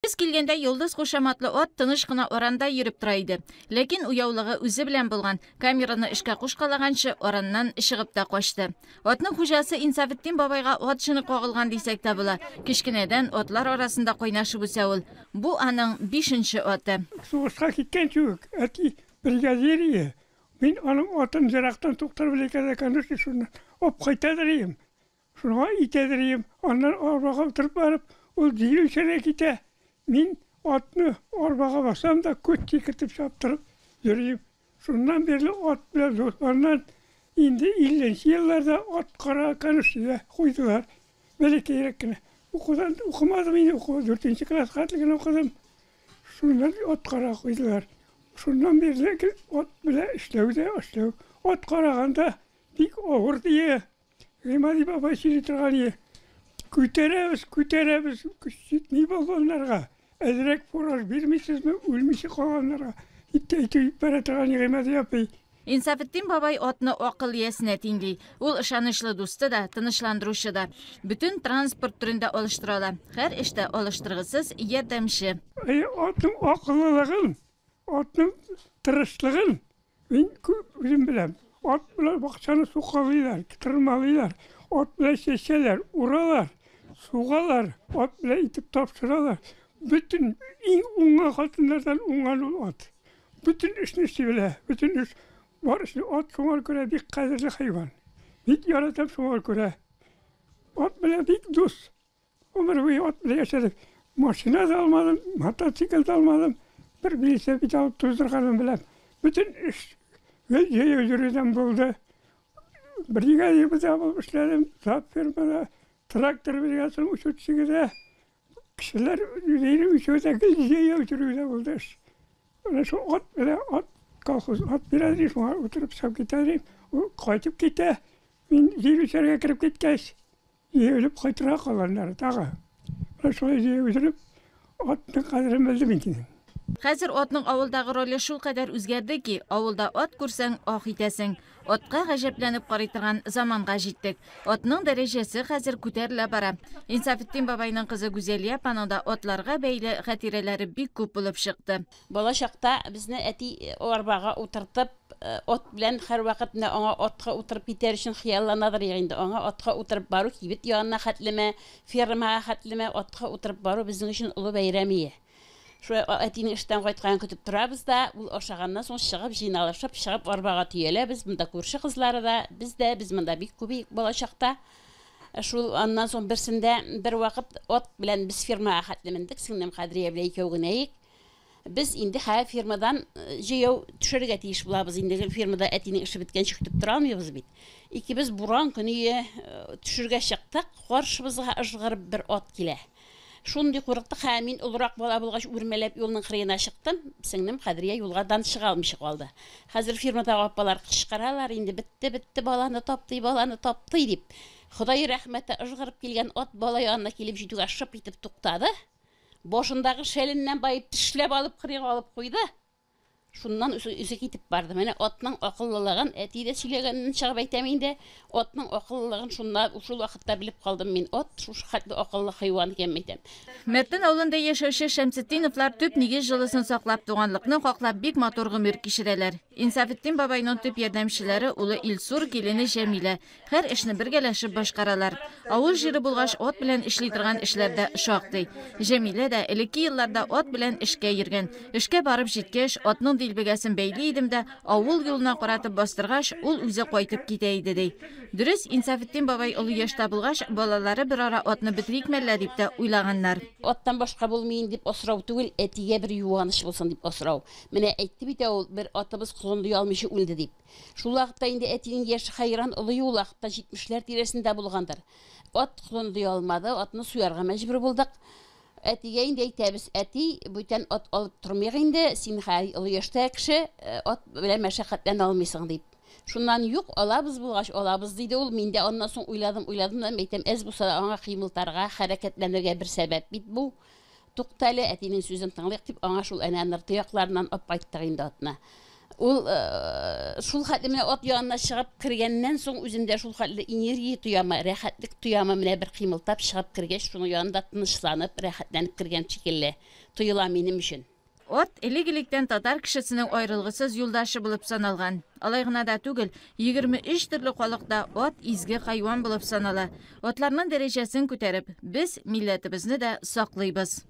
Biz келгәндә Йолдыз кушаматлы ат тыныч кына оранда йөреп тора иде. Ләкин уяулыгы үзе белән булган, камераны эшкә кушкалаганчы ораннан чыгып та качты. Атның хуҗасы Инсафетдин бабайга ат шыны кагылган дисәк тә була. Кичкенәдән атлар арасында кайнашып үсә ул. Бу аның 5нче аты. Сугышка киткән чук, әти бригадир. Мин аның атын җырактан туктар белән конуш шуны оп кайтадырым. Шуңа итәдерим. Аннан арбага утырып барып, ул җирүчәне китә. Мин атны арбага басам да көткә китеп чаптырып йөрим. Шуннан бирле ат белән зурлардан инде 50нче елларда ат кара конушка куйдылар. Бәләкәйрәк кенә. Укымадым инде, 4нче класска гына укыдым. Шуннан ат кара куйдылар. Шуннан бирле ат белән эшләү. Ат караганда бик авыр дия. Гыймади бабай сөйли торган ие. Күтәрәбез, ни булганнарга. Әзрәк фураж бирмисезме, үлмичә калганнарга. Әйтеп бара торган Гыймади апай. Инсафетдин бабай атны акыл иясенә тиңли. Ул ышанычлы дусты да, тынычландыручы да. Бүтән транспорт төрендә алыштыралар. Һәр эштә алыштыргысыз ярдәмче. Атның акыллылыгын, атның тырышлыгын мин үзем беләм. At белән бакчаны сукалыйлар, тырмалыйлар, at белән чәчәләр, уралар, сугалар, at белән итеп тапшыралар. Bütün уңга хатыннардан уңган ул ат. Bütün эшне эшли, bütün эш бар эшне ат шуңа күрә бик кадерле хайван. Бик яратам шуңа күрә. Ат белән бик дус. Умыр буе ат белән яшәдек. Машина да алмадым, мотоцикл да алмадым. Bir велосипед алып туздырганым белән. Bütün эш Yaya yürüden buldu. Brigadiye bulmuş işledim. Zap firmada traktör brigadasının uçuşçuda. Kişiler yüzeyle uçuyorda yaya yürüden buldu. Öyle şu at kalkız, at biraz iş var. Oturup sap giderim. O kaçıp gitti. Ben yürü içeriye girip gitkeş. Yaya ölüp kaytıra kalanlar dağı. Öyle şu yaya yürüp atın kadrini bildim ikinin. Хәзер атның авылдагы роле шул кадәр үзгәрде ки, авылда ат күрсәң ах итәсең. Атка гаҗәпләнеп карый торган заманга җиттек. Атның дәрәҗәсе хәзер күтәрелә бара. Инсафетдин бабайның кызы Гүзәлия апаның да атларга бәйле хатирәләре бик күп булып чыкты. Бала чакта безне әти арбага утыртып, ат белән һәр вакыт менә аңа атка утырып китәр өчен хыялланадыр инде. Аңа атка утырып бару кибет янына хәтлеме, фермага хәтлеме атка утырып бару безнең өчен улы бәйрәмие. Şu әтинең эштән кайткан көтеп торабыз да, ул ашаганнан соң чыгып җыйналышып, чыгып арбага төяләбез. Монда күрше кызлары да, без монда бик күп бала чакта. Шул аннан соң берсендә бер вакыт ат белән без фермага хәтлемендек, сеңнем Кадрия белән икәү генә ик. Без инде һәр фермадан җыяу төшәргә тиеш булабыз. Инде фермада әтинең эше биткәнче көтеп тора алмыйбыз бит. Икебез буран көне төшәргә чыктык, каршыбызга ыжгырып бер ат килә. Шундый курыктык һәм мин улрак бала булгач үрмәләп юлның кырыена чыктым. Сеңнем Кадрия юлгадан чыга алмыйча калды. Хәзер фермадагы апалар кычкыралар, инде битте баланы тапты дип. Ходай рәхмәте ыжгырып килгән ат бала янына килеп җитүгә шып итеп туктады. Башындагы шәленнән байып тешләп алып кырыга алып куйды. Шуннан үзе китеп барды. Менә атның акыллылыгын әти дә сөйләгәнен чыгып әйтәм инде. Атның акыллылыгын шул вакытта белеп калдым мин. Ат шул хәтле акыллы хайван икән әйтәм. Мәртән авылында яшәүче Шәмсетдиновлар төп нигез җылысын саклап, туганлыкны хаклап бик матур гомер кичерәләр. Инсафетдин бабайның төп ярдәмчеләре улы Илсур, килене Җәмилә. Һәр эшне бергәләшеп башкаралар. Авыл җире булгач ат белән эшли торган эшләрдә шактый. Җәмилә дә элекке елларда ат белән эшкә йөргән. Эшкә барып җиткәч, атның дилбегәсен бәйли идем дә, авыл юлына каратып бастыргач, ул үзе кайтып китә иде ди. Дөрес, Инсафетдин бабай олы яшьтә булгач, балалары бер ара атны битрикмәлләр дип тә уйлаганнар. Аттан башка булмыйын дип асрау түгел, әтигә бер юаныш булсын дип асрау. Менә әйтте бит ул, бер атыбыз кулынды алмыйча үлде дип. Шул вакытта инде әтинең яше хайран олы ул вакытта 70ләр тирәсендә булгандыр. Ат кулынды алмады, атны суярга мәҗбүр булдык. Әтигә инде әйтәбез, әти бүтән ат алып тормыйг инде, син олы яшьтә кеше, ат белән мәшәкатьлән алмыйсың дип. Шуннан юк, алабыз булгач алабыз диде ул. Мин дә аннан соң уйладым да әйтәм, әз булса да аңа кыймылтарга, хәрәкәтләнергә бер сәбәп бит бу. Туктале, әтинең сүзен тыңлыйк дип, аңа шул әнә ныр тыякларыннан ап айттык инде атны. Ул шул хәтле менә ат янына чыгып кергәннән соң үземдә шул хәтле энергия тоямы, рәхәтлек тоямы менә бер кыймылтап чыгып кергәч, шуның янында тынычланып, рәхәтләнеп кергән шикелле тоела минем өчен. От элек-электән татар кешесенең аерылгысыз юлдашы булып саналган. Алай гына да түгел, 23 төрле халыкта от изге хайван булып санала. Атларның дәрәҗәсен күтәреп, без милләтебезне дә саклыйбыз.